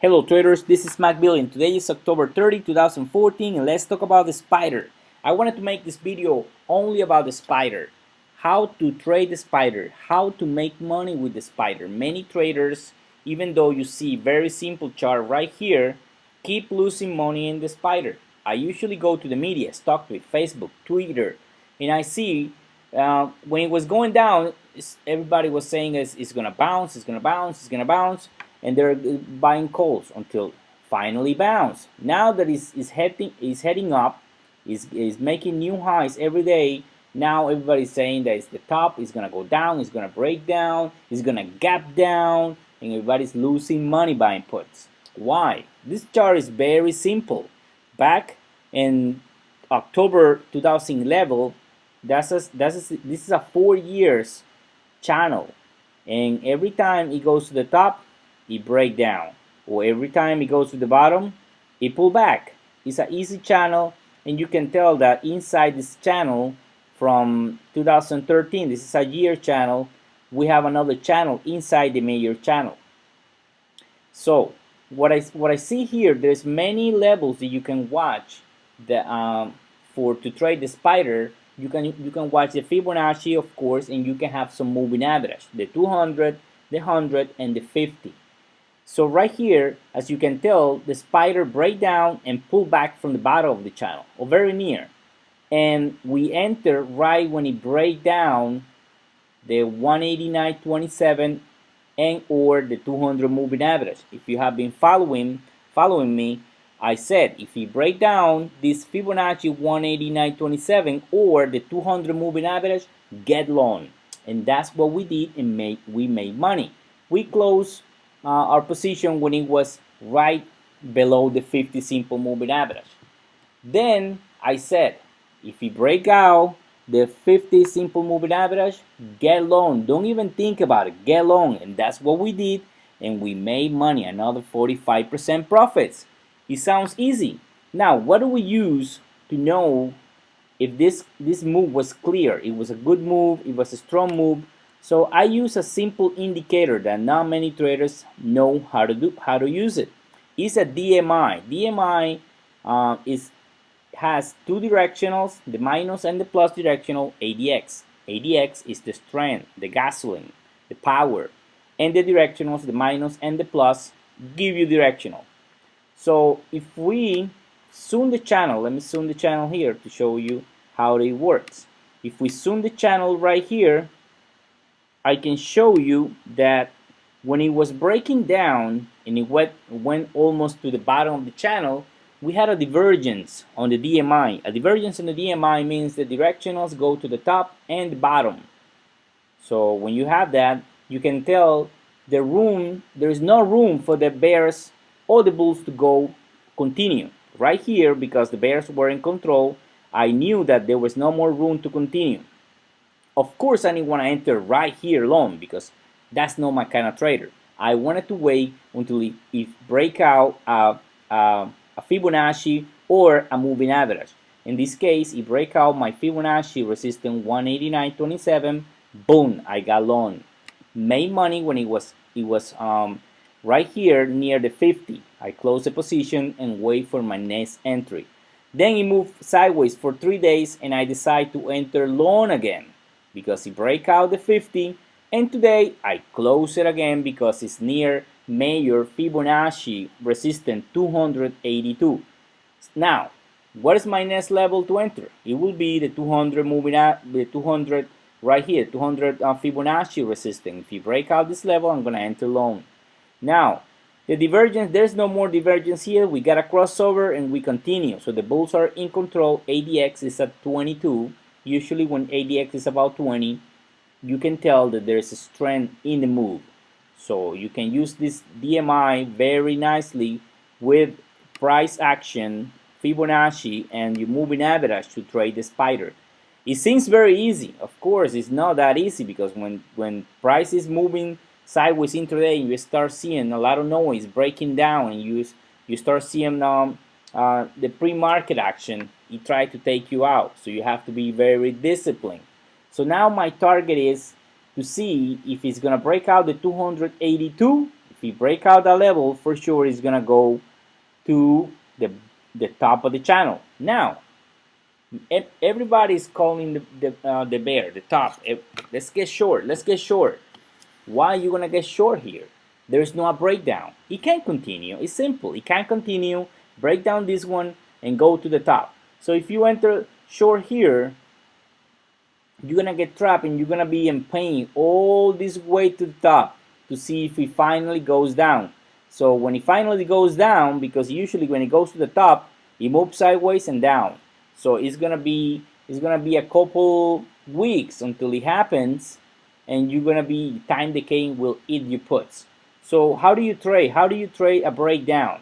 Hello traders, this is MacBill and today is October 30, 2014 and let's talk about the spider. I wanted to make this video only about the spider. How to trade the spider, how to make money with the spider. Many traders, even though you see very simple chart right here, keep losing money in the spider. I usually go to the media, StockTwit, Facebook, Twitter, and I see when it was going down, everybody was saying it's gonna bounce, it's gonna bounce, it's gonna bounce, and they're buying calls until finally bounce. Now that it's heading up, is making new highs every day. Now everybody's saying that it's the top, it's gonna go down, it's gonna break down, it's gonna gap down, and everybody's losing money buying puts. Why? This chart is very simple. Back in October 2011, this is a 4 years channel, and every time it goes to the top, it break down, or every time it goes to the bottom, it pull back. It's an easy channel, and you can tell that inside this channel from 2013, this is a year channel, we have another channel inside the major channel. So what I see here, there's many levels that you can watch to trade the spider. You can watch the Fibonacci, of course, and you can have some moving average, the 200, the 100, and the 50. So right here, as you can tell, the spider break down and pull back from the bottom of the channel, or very near. And we enter right when it break down the 189.27 and or the 200 moving average. If you have been following me, I said if you break down this Fibonacci 189.27 or the 200 moving average, get long. And that's what we did, and we made money. We closed our position when it was right below the 50 simple moving average. Then I said, if you break out the 50 simple moving average, get long. Don't even think about it, get long. And that's what we did, and we made money, another 45% profits. It sounds easy. Now, what do we use to know if this move was clear? It was a good move, it was a strong move. So I use a simple indicator that not many traders know how to use it. It's a DMI. DMI has two directionals, the minus and the plus directional. ADX. ADX is the strength, the gasoline, the power, and the directionals, the minus and the plus, give you directional. So if we zoom the channel, let me zoom the channel here to show you how it works. If we zoom the channel right here, I can show you that when it was breaking down and it went almost to the bottom of the channel, we had a divergence on the DMI. A divergence on the DMI means the directionals go to the top and the bottom. So when you have that, you can tell there is no room for the bears or the bulls to continue. Right here, because the bears were in control, I knew that there was no more room to continue. Of course, I didn't want to enter right here long because that's not my kind of trader. I wanted to wait until it break out a Fibonacci or a moving average. In this case, it break out my Fibonacci resistance 189.27. Boom, I got long. Made money when it was right here near the 50. I close the position and wait for my next entry. Then it moved sideways for 3 days, and I decide to enter long again because it break out the 50, and today I close it again because it's near major Fibonacci resistance 282. Now, what is my next level to enter? It will be the 200 moving at the 200 right here, 200 Fibonacci resistance. If you break out this level, I'm gonna enter long. Now, the divergence, there's no more divergence here. We got a crossover and we continue. So the bulls are in control. ADX is at 22. Usually when ADX is about 20, you can tell that there's a strength in the move. So you can use this DMI very nicely with price action, Fibonacci, and your moving average to trade the spider. It seems very easy. Of course, it's not that easy because when price is moving sideways intraday, you start seeing a lot of noise breaking down, and you start seeing the pre-market action. It try to take you out, so you have to be very disciplined. So now my target is to see if it's gonna break out the 282. If If you break out that level, for sure it's gonna go to the top of the channel. Now, everybody's calling the bear, the top. Let's get short. Let's get short. Why are you gonna get short here? There's no breakdown. It can't continue. It's simple. It can't continue. Break down this one and go to the top. So if you enter short here, you're gonna get trapped and you're gonna be in pain all this way to the top to see if it finally goes down. So when it finally goes down, because usually when it goes to the top, it moves sideways and down. So it's gonna be a couple weeks until it happens, and you're gonna be time decaying will eat your puts. So how do you trade? How do you trade a breakdown?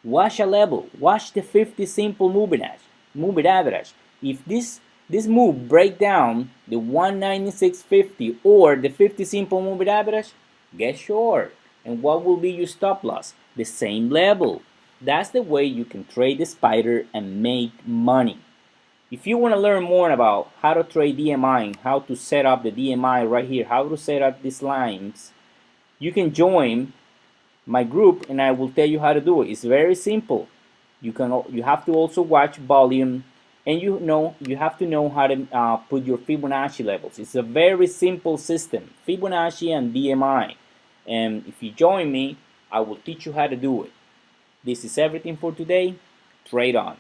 Watch a level. Watch the 50 simple moving average. If this move break down the 196.50 or the 50 simple moving average, get short. And what will be your stop loss? The same level. That's the way you can trade the spider and make money. If you want to learn more about how to trade DMI and how to set up the DMI right here, how to set up these lines, you can join my group and I will tell you how to do it. It's very simple. You have to also watch volume, and you have to know how to put your Fibonacci levels. It's a very simple system, Fibonacci and DMI. And if you join me, I will teach you how to do it. This is everything for today. Trade on.